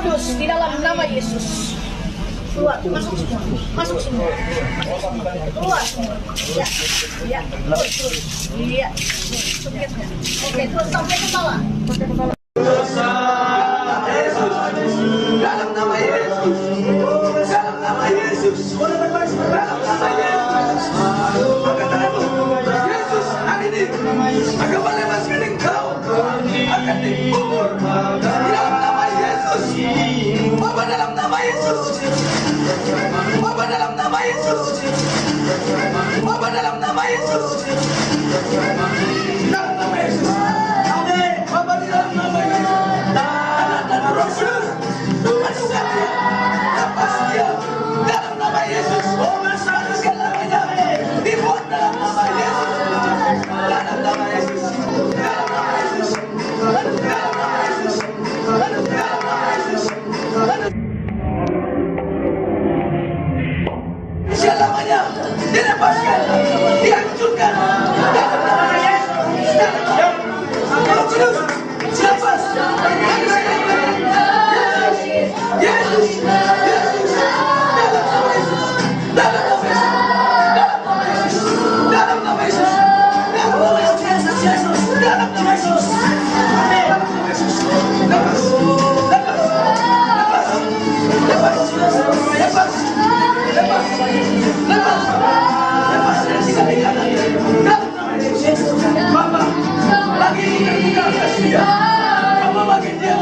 Kudus di dalam nama Yesus. Keluar, masuk semua, masuk semua, keluar semua, ya, ya, terus, iya, subjeknya, oke, terus sampai kepala. Dalam nama Yesus, dalam nama Yesus, dalam nama Yesus, angkat tanganmu, Yesus hari ini akan melepaskan engkau, akan dikubur di dalam nama Yesus, Bapa dalam nama Yesus, Bapa dalam nama Yesus, Bapa dalam nama Yesus, dalam nama Yesus, amin, Bapa di dalam nama Yesus, dan Rasul. Masukkan dia, lepas dia dalam nama Yesus. Masukkan namanya, dibuat dalam nama Yesus, dalam nama Yesus, dalam nama Yesus, dalam nama Yesus, dalam nama Yesus. Selamanya dilepaskan, dihancurkan dalam nama Yesus. Yesus, lepas. Yesus, Yesus, dalam nama Yesus, dalam nama Yesus, dalam nama Yesus, dalam nama Yesus, Yesus, dalam nama Yesus, amin, dalam nama Yesus, lepas, lepas, lepas, lepas, lepas, lepas, lepas, lepas dari segala ikatan, dalam nama Yesus, Bapa, lagi terbuka dia, Bapa bagi dia,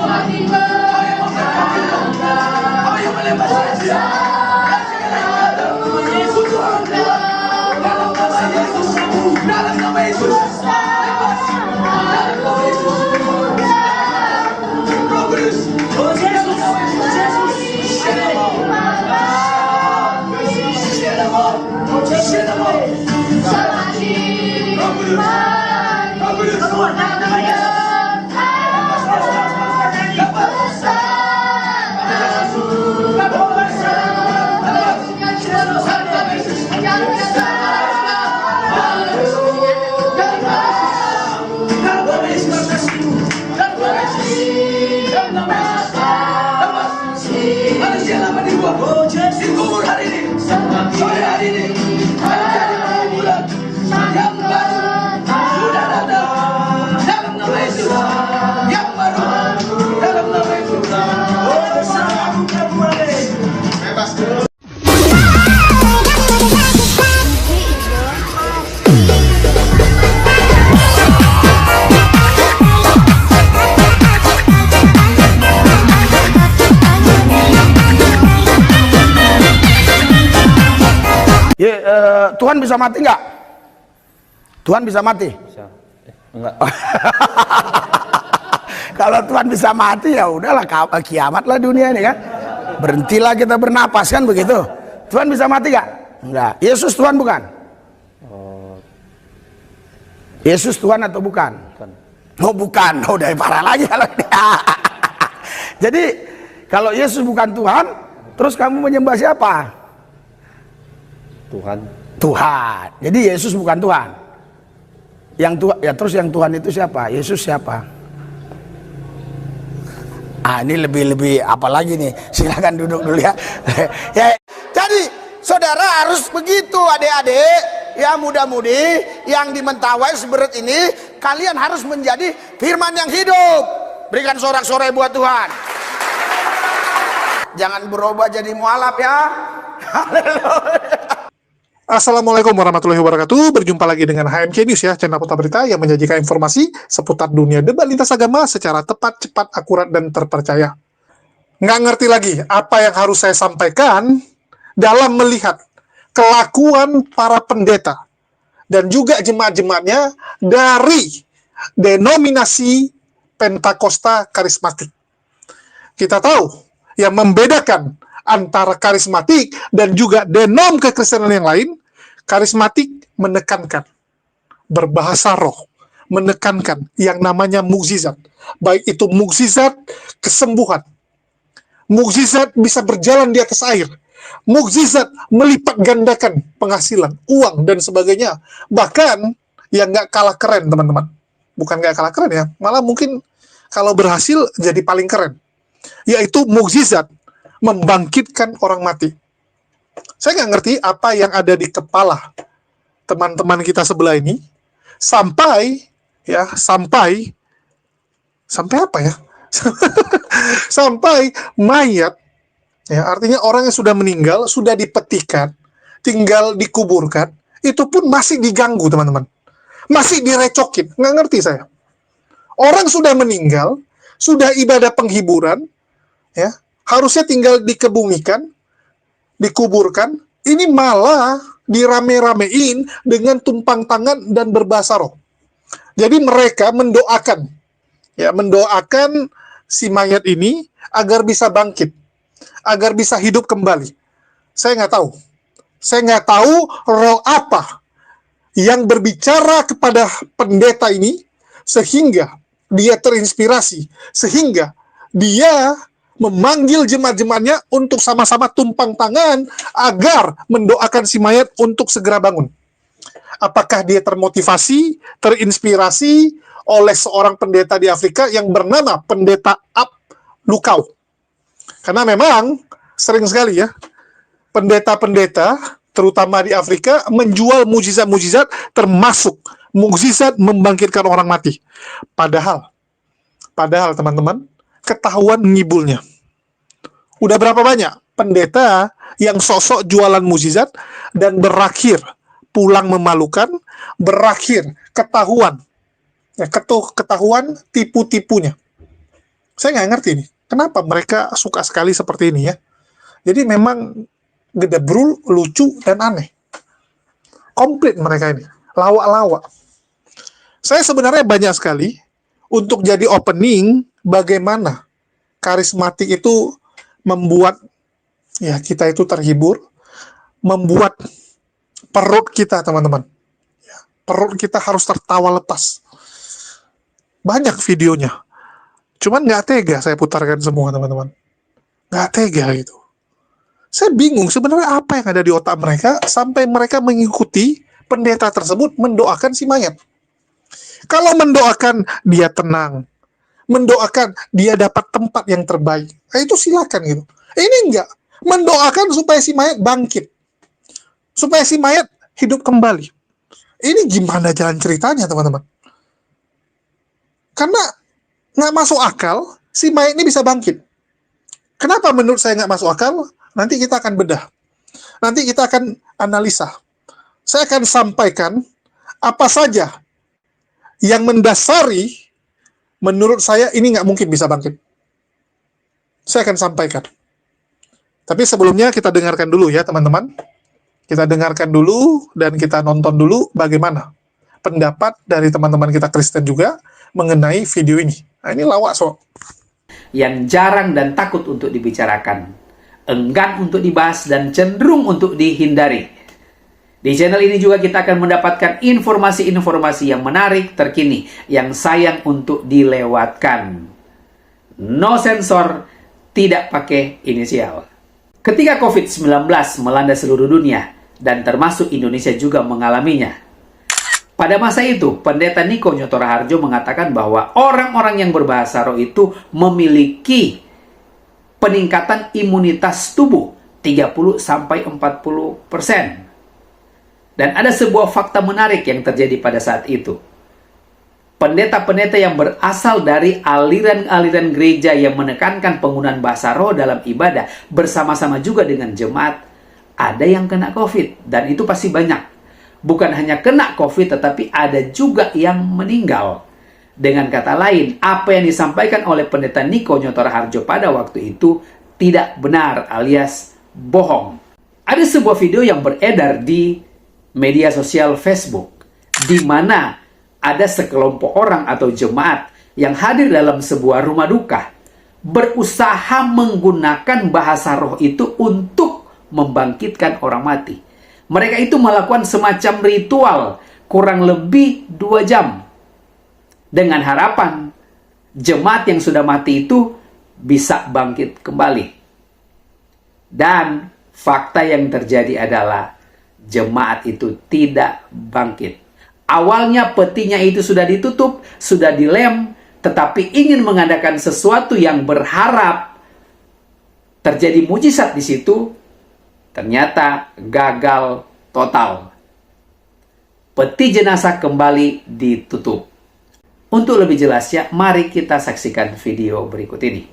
ayo melepaskan dia dari segala ikatan, kutukan keluar dalam nama Yesus, dalam nama Yesus, lepas dalam nama Yesus, Roh Kudus, Yesus, Roh Kudus, keluar dalam nama Yesus. Manusia lama dibuang, dikubur hari ini, sore hari ini, menjadi kuburan yang baru sudah datang dalam nama Yesus, yang baru dalam nama Yesus. Bebas. Tuhan bisa mati nggak? Tuhan bisa mati? Bisa. Enggak. Kalau Tuhan bisa mati ya udahlah, kiamat lah dunia ini kan. Berhentilah kita bernapas kan begitu. Tuhan bisa mati nggak? Enggak. Yesus Tuhan bukan? Yesus Tuhan atau bukan? Bukan. Oh bukan. Oh udah parah lagi kalau ini. Jadi kalau Yesus bukan Tuhan, terus kamu menyembah siapa? Tuhan. Tuhan. Jadi Yesus bukan Tuhan. Yang Tuhan ya, terus yang Tuhan itu siapa? Yesus siapa? Ini lebih apa lagi nih? Silakan duduk dulu ya. Ya. Jadi saudara harus begitu, adik-adik, ya muda-mudi yang di Mentawai Seberut ini, kalian harus menjadi firman yang hidup. Berikan sorak-sorai buat Tuhan. Jangan berubah jadi mualaf ya. Haleluya. Assalamualaikum warahmatullahi wabarakatuh. Berjumpa lagi dengan HMC News ya, channel Kota Berita yang menyajikan informasi seputar dunia debat lintas agama secara tepat, cepat, akurat, dan terpercaya. Nggak ngerti lagi apa yang harus saya sampaikan dalam melihat kelakuan para pendeta dan juga jemaat-jemaatnya dari denominasi Pentakosta Karismatik. Kita tahu yang membedakan antara karismatik dan juga denom kekristenan yang lain, karismatik menekankan berbahasa roh, menekankan yang namanya mukjizat, baik itu mukjizat kesembuhan, mukjizat bisa berjalan di atas air, mukjizat melipat gandakan penghasilan, uang, dan sebagainya. Bahkan yang nggak kalah keren, teman-teman. Bukan nggak kalah keren ya, malah mungkin kalau berhasil jadi paling keren. yaitu mukjizat membangkitkan orang mati. Saya nggak ngerti apa yang ada di kepala teman-teman kita sebelah ini, sampai apa ya? Sampai mayat, ya, artinya orang yang sudah meninggal, sudah dipetikan, tinggal dikuburkan, itu pun masih diganggu, teman-teman. Masih direcokin, nggak ngerti saya. Orang sudah meninggal, sudah ibadah penghiburan, ya, harusnya tinggal dikebumikan, dikuburkan, ini malah dirame-ramein dengan tumpang tangan dan berbahasa roh. Jadi mereka mendoakan si mayat ini agar bisa bangkit, agar bisa hidup kembali. Saya nggak tahu roh apa yang berbicara kepada pendeta ini sehingga dia terinspirasi, sehingga dia memanggil jemaat-jemaatnya untuk sama-sama tumpang tangan agar mendoakan si mayat untuk segera bangun. Apakah dia termotivasi, terinspirasi oleh seorang pendeta di Afrika yang bernama Pendeta Ab Lukau? Karena memang sering sekali ya, pendeta-pendeta, terutama di Afrika, menjual mukjizat-mukjizat, termasuk mukjizat membangkitkan orang mati. Padahal teman-teman, ketahuan ngibulnya. Udah berapa banyak pendeta yang sosok jualan mukjizat dan berakhir pulang memalukan, berakhir ketahuan tipu-tipunya. Saya nggak ngerti nih, kenapa mereka suka sekali seperti ini ya. Jadi memang gedebrul, lucu, dan aneh. Komplit mereka ini, lawak-lawak. Saya sebenarnya banyak sekali untuk jadi opening bagaimana karismatik itu membuat ya kita itu terhibur, membuat perut kita, teman-teman, ya, perut kita harus tertawa lepas. Banyak videonya, cuman nggak tega saya putarkan semua, teman-teman. Nggak tega gitu. Saya bingung sebenarnya apa yang ada di otak mereka sampai mereka mengikuti pendeta tersebut mendoakan si mayat. Kalau mendoakan dia tenang, mendoakan dia dapat tempat yang terbaik, itu silakan gitu. Ini enggak, mendoakan supaya si mayat bangkit, supaya si mayat hidup kembali. Ini gimana jalan ceritanya, teman-teman? Karena nggak masuk akal si mayat ini bisa bangkit. Kenapa menurut saya nggak masuk akal? Nanti kita akan bedah. Nanti kita akan analisa. Saya akan sampaikan apa saja yang mendasari menurut saya ini nggak mungkin bisa bangkit. Saya akan sampaikan. Tapi sebelumnya kita dengarkan dulu ya, teman-teman. Kita dengarkan dulu dan kita nonton dulu bagaimana pendapat dari teman-teman kita Kristen juga mengenai video ini. Nah, ini lawak, so. Yang jarang dan takut untuk dibicarakan, enggan untuk dibahas dan cenderung untuk dihindari. Di channel ini juga kita akan mendapatkan informasi-informasi yang menarik, terkini, yang sayang untuk dilewatkan. No sensor, tidak pakai inisial. Ketika COVID-19 melanda seluruh dunia, dan termasuk Indonesia juga mengalaminya, pada masa itu, Pendeta Niko Nyoto Raharjo mengatakan bahwa orang-orang yang berbahasa roh itu memiliki peningkatan imunitas tubuh 30-40%. Dan ada sebuah fakta menarik yang terjadi pada saat itu. Pendeta-pendeta yang berasal dari aliran-aliran gereja yang menekankan penggunaan bahasa roh dalam ibadah bersama-sama juga dengan jemaat, ada yang kena COVID, dan itu pasti banyak. Bukan hanya kena COVID, tetapi ada juga yang meninggal. Dengan kata lain, apa yang disampaikan oleh Pendeta Niko Nyoto Raharjo pada waktu itu tidak benar alias bohong. Ada sebuah video yang beredar di media sosial Facebook, di mana ada sekelompok orang atau jemaat yang hadir dalam sebuah rumah duka, berusaha menggunakan bahasa roh itu untuk membangkitkan orang mati. Mereka itu melakukan semacam ritual kurang lebih 2 jam, dengan harapan jemaat yang sudah mati itu bisa bangkit kembali. Dan fakta yang terjadi adalah jemaat itu tidak bangkit. Awalnya petinya itu sudah ditutup, sudah dilem, tetapi ingin mengadakan sesuatu yang berharap terjadi mujizat di situ, ternyata gagal total. Peti jenazah kembali ditutup. Untuk lebih jelasnya, mari kita saksikan video berikut ini.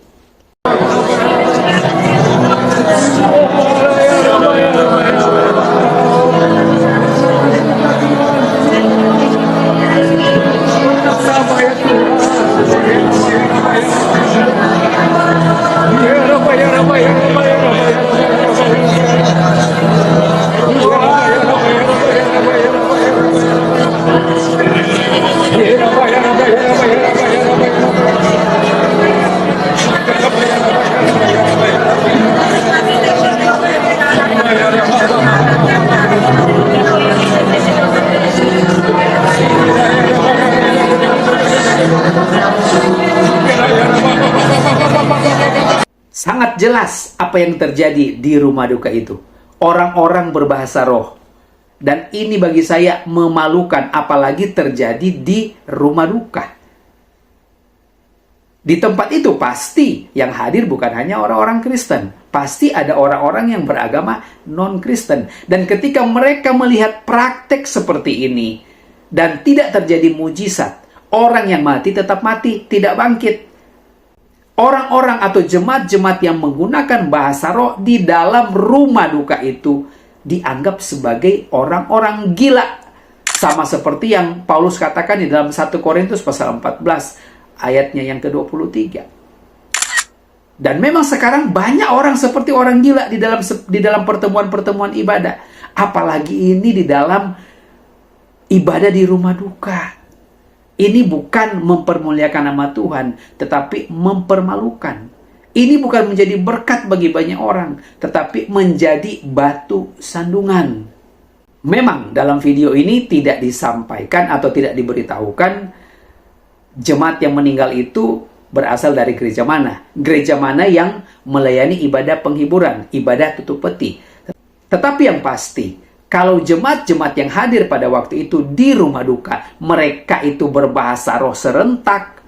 Sangat jelas apa yang terjadi di rumah duka itu. Orang-orang berbahasa roh. Dan ini bagi saya memalukan, apalagi terjadi di rumah duka. Di tempat itu pasti yang hadir bukan hanya orang-orang Kristen. Pasti ada orang-orang yang beragama non-Kristen. Dan ketika mereka melihat praktek seperti ini, dan tidak terjadi mujizat, orang yang mati tetap mati, tidak bangkit. Orang-orang atau jemaat-jemaat yang menggunakan bahasa roh di dalam rumah duka itu dianggap sebagai orang-orang gila. Sama seperti yang Paulus katakan di dalam 1 Korintus pasal 14 ayatnya yang ke-23. Dan memang sekarang banyak orang seperti orang gila di dalam pertemuan-pertemuan ibadah. Apalagi ini di dalam ibadah di rumah duka. Ini bukan mempermuliakan nama Tuhan, tetapi mempermalukan. Ini bukan menjadi berkat bagi banyak orang, tetapi menjadi batu sandungan. Memang dalam video ini tidak disampaikan atau tidak diberitahukan jemaat yang meninggal itu berasal dari gereja mana. Gereja mana yang melayani ibadah penghiburan, ibadah tutup peti. Tetapi yang pasti, kalau jemaat-jemaat yang hadir pada waktu itu di rumah duka, mereka itu berbahasa roh serentak,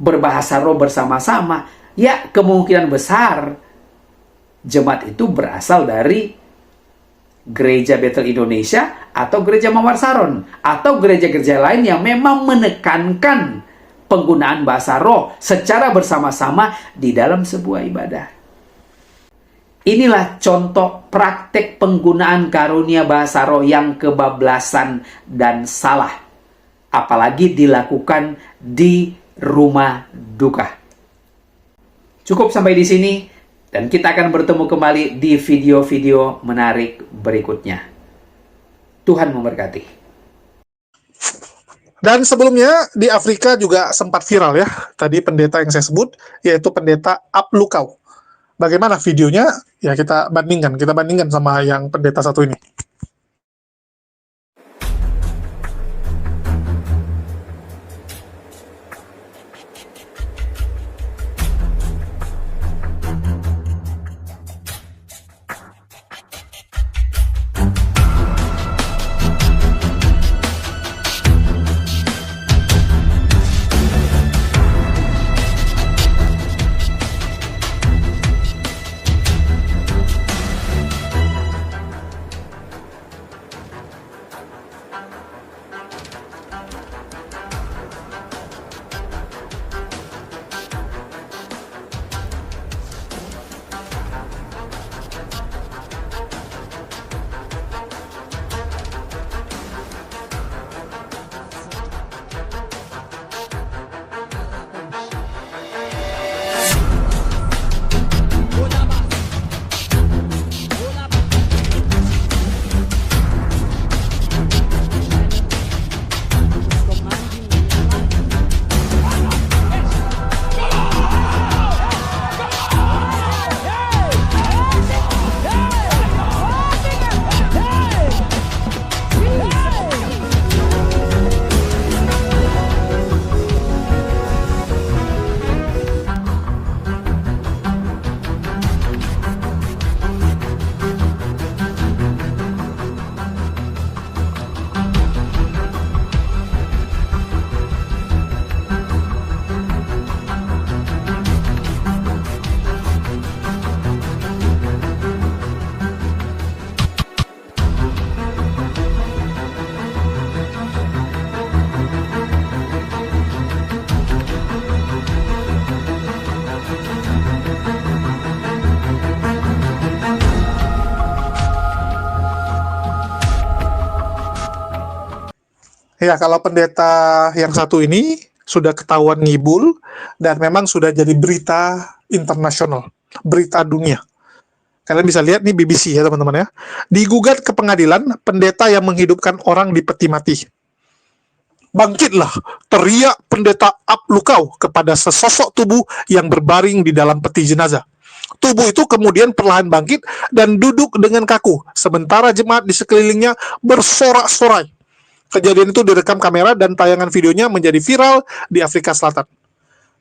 berbahasa roh bersama-sama, ya kemungkinan besar jemaat itu berasal dari Gereja Betel Indonesia atau Gereja Mawar Saron atau gereja-gereja lain yang memang menekankan penggunaan bahasa roh secara bersama-sama di dalam sebuah ibadah. Inilah contoh praktek penggunaan karunia bahasa roh yang kebablasan dan salah. Apalagi dilakukan di rumah duka. Cukup sampai di sini. Dan kita akan bertemu kembali di video-video menarik berikutnya. Tuhan memberkati. Dan sebelumnya di Afrika juga sempat viral ya. Tadi pendeta yang saya sebut, yaitu pendeta Aplukau. Bagaimana videonya? Ya kita bandingkan sama yang pendeta satu ini. Ya, kalau pendeta yang satu ini sudah ketahuan ngibul dan memang sudah jadi berita internasional, berita dunia. Kalian bisa lihat nih BBC ya teman-teman ya. Digugat ke pengadilan, pendeta yang menghidupkan orang di peti mati. Bangkitlah, teriak pendeta Aplukau kepada sesosok tubuh yang berbaring di dalam peti jenazah. Tubuh itu kemudian perlahan bangkit dan duduk dengan kaku, sementara jemaat di sekelilingnya bersorak-sorai. Kejadian itu direkam kamera dan tayangan videonya menjadi viral di Afrika Selatan.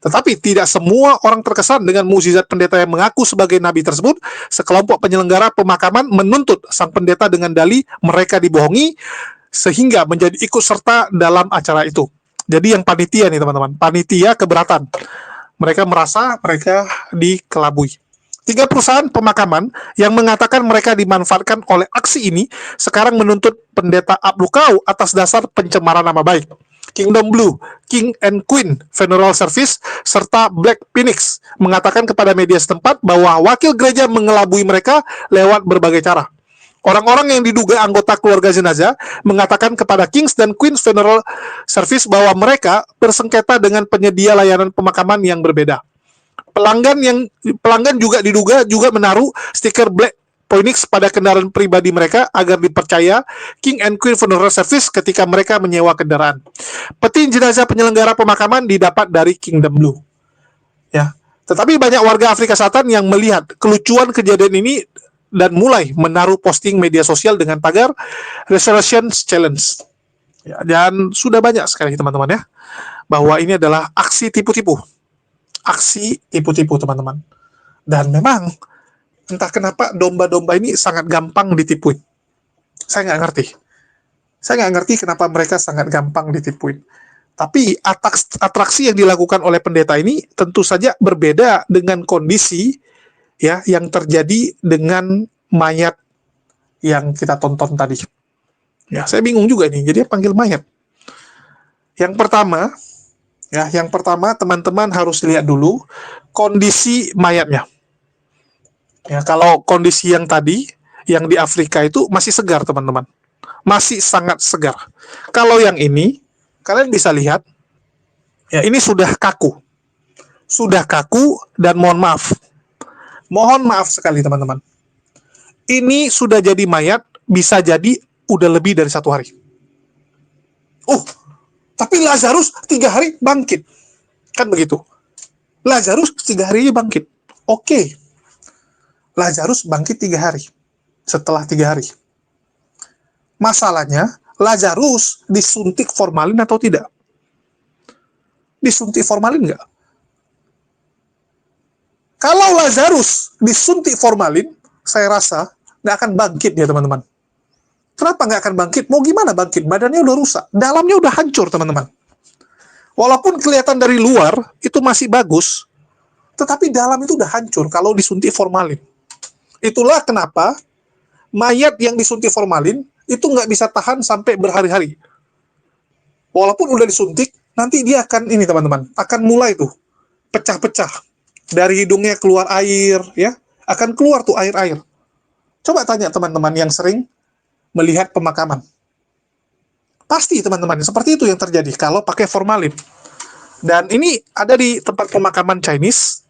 Tetapi tidak semua orang terkesan dengan mukjizat pendeta yang mengaku sebagai nabi tersebut. Sekelompok penyelenggara pemakaman menuntut sang pendeta dengan dalih mereka dibohongi sehingga menjadi ikut serta dalam acara itu. Jadi yang panitia nih teman-teman, panitia keberatan. Mereka merasa mereka dikelabui. 3 perusahaan pemakaman yang mengatakan mereka dimanfaatkan oleh aksi ini sekarang menuntut pendeta Aplukau atas dasar pencemaran nama baik. Kingdom Blue, King and Queen Funeral Service, serta Black Phoenix mengatakan kepada media setempat bahwa wakil gereja mengelabui mereka lewat berbagai cara. Orang-orang yang diduga anggota keluarga jenazah mengatakan kepada Kings dan Queens Funeral Service bahwa mereka bersengketa dengan penyedia layanan pemakaman yang berbeda. Pelanggan juga diduga juga menaruh stiker Black Phoenix pada kendaraan pribadi mereka agar dipercaya King and Queen Funeral Service ketika mereka menyewa kendaraan. Peti jenazah penyelenggara pemakaman didapat dari Kingdom Blue. Ya, tetapi banyak warga Afrika Selatan yang melihat kelucuan kejadian ini dan mulai menaruh posting media sosial dengan tagar Resurrection Challenge. Ya, dan sudah banyak sekali teman-teman ya bahwa ini adalah aksi tipu-tipu. Aksi tipu-tipu teman-teman. Dan memang entah kenapa domba-domba ini sangat gampang ditipuin. Saya nggak ngerti. Saya nggak ngerti kenapa mereka sangat gampang ditipuin. Tapi atraksi yang dilakukan oleh pendeta ini tentu saja berbeda dengan kondisi ya yang terjadi dengan mayat yang kita tonton tadi. Ya, saya bingung juga nih. Jadi panggil mayat. Yang pertama teman-teman harus lihat dulu kondisi mayatnya. Ya, kalau kondisi yang tadi, yang di Afrika itu masih segar, teman-teman. Masih sangat segar. Kalau yang ini, kalian bisa lihat, ya ini sudah kaku. Sudah kaku dan mohon maaf. Mohon maaf sekali, teman-teman. Ini sudah jadi mayat, bisa jadi udah lebih dari 1 hari. Tapi Lazarus 3 hari bangkit. Kan begitu. Lazarus 3 hari bangkit. Oke. Lazarus bangkit 3 hari. Setelah 3 hari. Masalahnya, Lazarus disuntik formalin atau tidak? Disuntik formalin nggak? Kalau Lazarus disuntik formalin, saya rasa nggak akan bangkit ya teman-teman. Kenapa nggak akan bangkit? Mau gimana bangkit? Badannya udah rusak. Dalamnya udah hancur teman-teman. Walaupun kelihatan dari luar, itu masih bagus. Tetapi dalam itu udah hancur kalau disuntik formalin. Itulah kenapa mayat yang disuntik formalin itu nggak bisa tahan sampai berhari-hari. Walaupun udah disuntik, nanti dia akan ini teman-teman, akan mulai tuh pecah-pecah. Dari hidungnya keluar air, ya, akan keluar tuh air-air. Coba tanya teman-teman yang sering melihat pemakaman. Pasti teman-teman, seperti itu yang terjadi kalau pakai formalin. Dan ini ada di tempat pemakaman Chinese,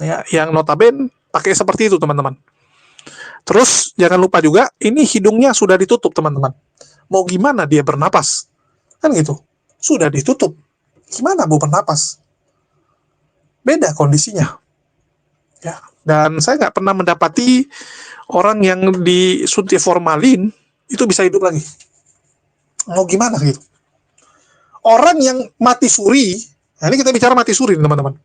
ya, yang notabene pakai seperti itu teman-teman. Terus jangan lupa juga, ini hidungnya sudah ditutup teman-teman. Mau gimana dia bernapas? Kan gitu, sudah ditutup. Gimana mau bernapas? Beda kondisinya. Ya, dan saya nggak pernah mendapati orang yang disuntik formalin itu bisa hidup lagi. Mau gimana gitu? Orang yang mati suri, nah ini kita bicara mati suri teman-teman.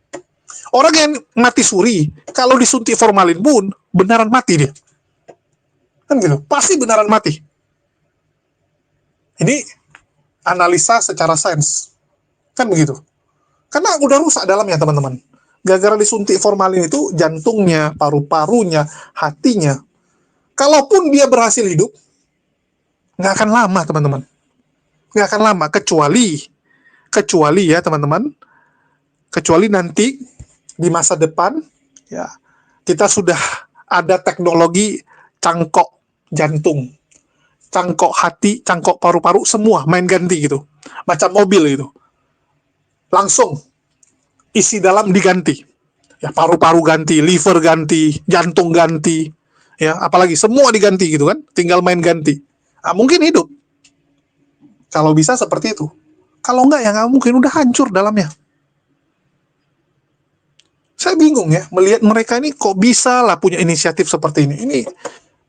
Orang yang mati suri, kalau disuntik formalin pun beneran mati dia. Kan gitu, pasti beneran mati. Ini analisa secara sains. Kan begitu. Karena udah rusak dalamnya teman-teman. Gara-gara disuntik formalin itu jantungnya, paru-parunya, hatinya. Kalaupun dia berhasil hidup, nggak akan lama teman-teman. Nggak akan lama, kecuali ya teman-teman, kecuali nanti di masa depan ya kita sudah ada teknologi cangkok jantung, cangkok hati, cangkok paru-paru, semua main ganti gitu. macam mobil gitu. Langsung isi dalam diganti. Ya, paru-paru ganti, liver ganti, jantung ganti, ya, apalagi semua diganti gitu kan, tinggal main ganti. Nah, mungkin hidup. Kalau bisa seperti itu. Kalau enggak ya nggak mungkin, udah hancur dalamnya. Saya bingung ya, melihat mereka ini kok bisa lah punya inisiatif seperti ini. Ini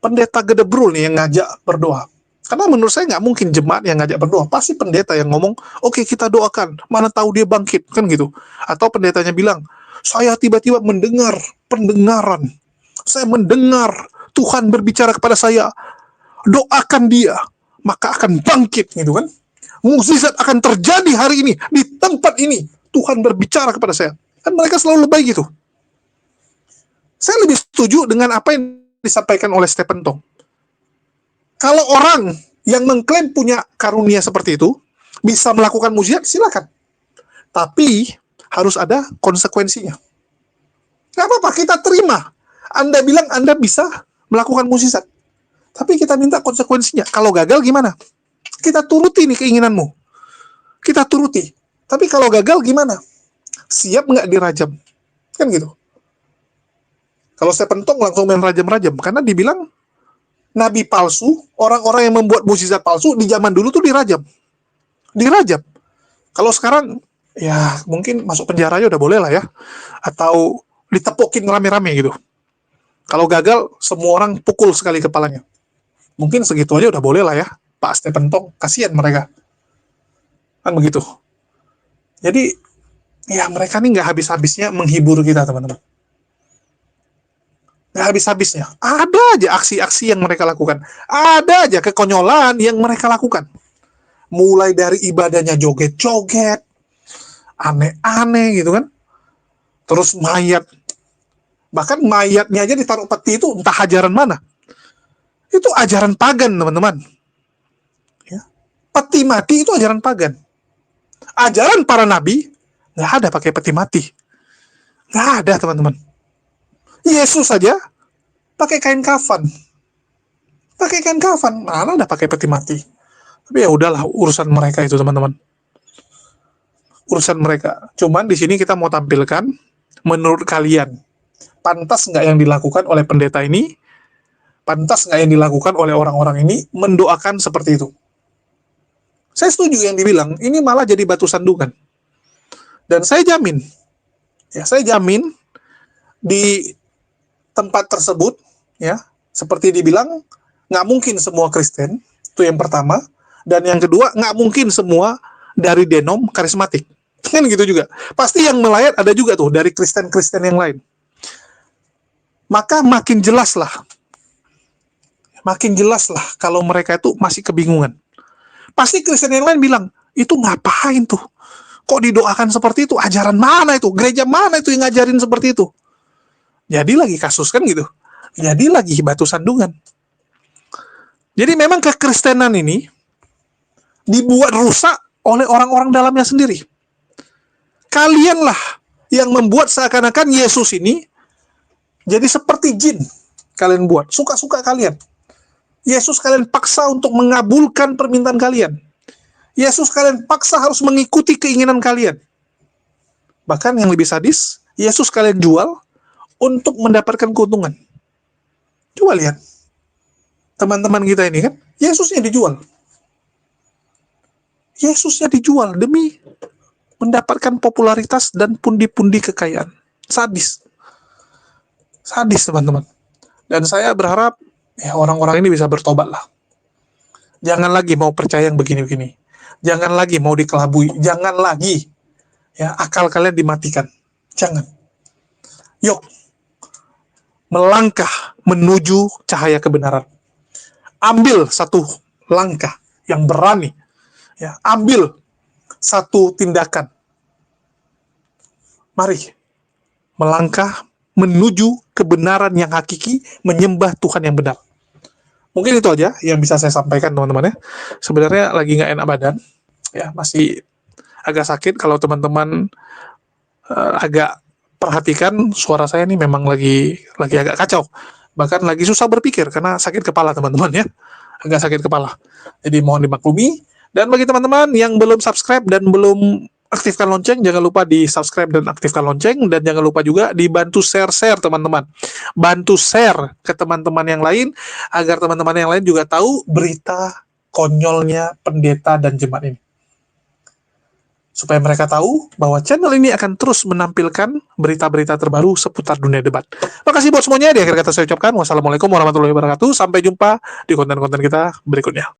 pendeta Gedebrul nih yang ngajak berdoa. Karena menurut saya nggak mungkin jemaat yang ngajak berdoa. Pasti pendeta yang ngomong, oke, kita doakan, mana tahu dia bangkit, kan gitu. Atau pendetanya bilang, saya tiba-tiba mendengar pendengaran. Saya mendengar Tuhan berbicara kepada saya, doakan dia, maka akan bangkit, gitu kan. Mukjizat akan terjadi hari ini, di tempat ini. Tuhan berbicara kepada saya. Kan mereka selalu lebay gitu. Saya lebih setuju dengan apa yang disampaikan oleh Stephen Tong. Kalau orang yang mengklaim punya karunia seperti itu, bisa melakukan mukjizat, silakan. Tapi, harus ada konsekuensinya. Gak apa-apa, kita terima. Anda bilang Anda bisa melakukan mukjizat. Tapi kita minta konsekuensinya. Kalau gagal gimana? Kita turuti nih keinginanmu. Kita turuti. Tapi kalau gagal gimana? Siap nggak dirajam? Kan gitu. Kalau Stephen Tong langsung main rajam-rajam. Karena dibilang nabi palsu, orang-orang yang membuat mukjizat palsu di zaman dulu tuh dirajam. Dirajam. Kalau sekarang, ya mungkin masuk penjara aja udah boleh lah ya. Atau ditepukin rame-rame gitu. Kalau gagal, semua orang pukul sekali kepalanya. Mungkin segitu aja udah boleh lah ya. Pak Stephen Tong, kasihan mereka. Kan begitu. Jadi, ya mereka nih nggak habis-habisnya menghibur kita, teman-teman. Nggak habis-habisnya. Ada aja aksi-aksi yang mereka lakukan. Ada aja kekonyolan yang mereka lakukan. Mulai dari ibadahnya joget-joget, aneh-aneh gitu kan. Terus mayat. Bahkan mayatnya aja ditaruh peti itu entah ajaran mana. Itu ajaran pagan, teman-teman. Ya. Peti mati itu ajaran pagan. Ajaran para nabi, nggak ada pakai peti mati. Nggak ada, teman-teman. Yesus saja pakai kain kafan. Pakai kain kafan, mana ada pakai peti mati. Tapi ya udahlah, urusan mereka itu, teman-teman. Urusan mereka. Cuman di sini kita mau tampilkan, menurut kalian, pantas nggak yang dilakukan oleh pendeta ini? Pantas nggak yang dilakukan oleh orang-orang ini mendoakan seperti itu? Saya setuju yang dibilang, ini malah jadi batu sandungan. Dan saya jamin, di tempat tersebut, ya, seperti dibilang, nggak mungkin semua Kristen, itu yang pertama. Dan yang kedua, nggak mungkin semua dari denom karismatik. Kan gitu juga. Pasti yang melayat ada juga tuh, dari Kristen-Kristen yang lain. Maka makin jelas lah kalau mereka itu masih kebingungan. Pasti Kristen yang lain bilang, itu ngapain tuh? Kok didoakan seperti itu? Ajaran mana itu? Gereja mana itu yang ngajarin seperti itu? Jadi lagi kasus kan gitu. Jadi lagi batu sandungan. Jadi memang kekristenan ini dibuat rusak oleh orang-orang dalamnya sendiri. Kalianlah yang membuat seakan-akan Yesus ini jadi seperti jin. Kalian buat, suka-suka kalian. Yesus kalian paksa untuk mengabulkan permintaan kalian. Yesus kalian paksa harus mengikuti keinginan kalian. Bahkan yang lebih sadis, Yesus kalian jual untuk mendapatkan keuntungan. Coba lihat. Teman-teman kita ini kan, Yesusnya dijual. Yesusnya dijual demi mendapatkan popularitas dan pundi-pundi kekayaan. Sadis. Sadis, teman-teman. Dan saya berharap ya orang-orang ini bisa bertobat lah. Jangan lagi mau percaya yang begini-begini. Jangan lagi mau dikelabui. Jangan lagi ya akal kalian dimatikan. Jangan. Yuk, melangkah menuju cahaya kebenaran. Ambil satu langkah yang berani. Ya, ambil satu tindakan. Mari melangkah menuju kebenaran yang hakiki, menyembah Tuhan yang benar. Mungkin itu aja yang bisa saya sampaikan, teman-teman ya. Sebenarnya lagi nggak enak badan, ya masih agak sakit. Kalau teman-teman agak perhatikan suara saya ini memang lagi agak kacau. Bahkan lagi susah berpikir karena sakit kepala, teman-teman ya. Agak sakit kepala. Jadi mohon dimaklumi. Dan bagi teman-teman yang belum subscribe dan belum aktifkan lonceng, jangan lupa di subscribe dan aktifkan lonceng, dan jangan lupa juga dibantu share-share teman-teman. Bantu share ke teman-teman yang lain agar teman-teman yang lain juga tahu berita konyolnya pendeta dan jemaat ini. Supaya mereka tahu bahwa channel ini akan terus menampilkan berita-berita terbaru seputar dunia debat. Makasih buat semuanya. Di akhir kata saya ucapkan wassalamualaikum warahmatullahi wabarakatuh. Sampai jumpa di konten-konten kita berikutnya.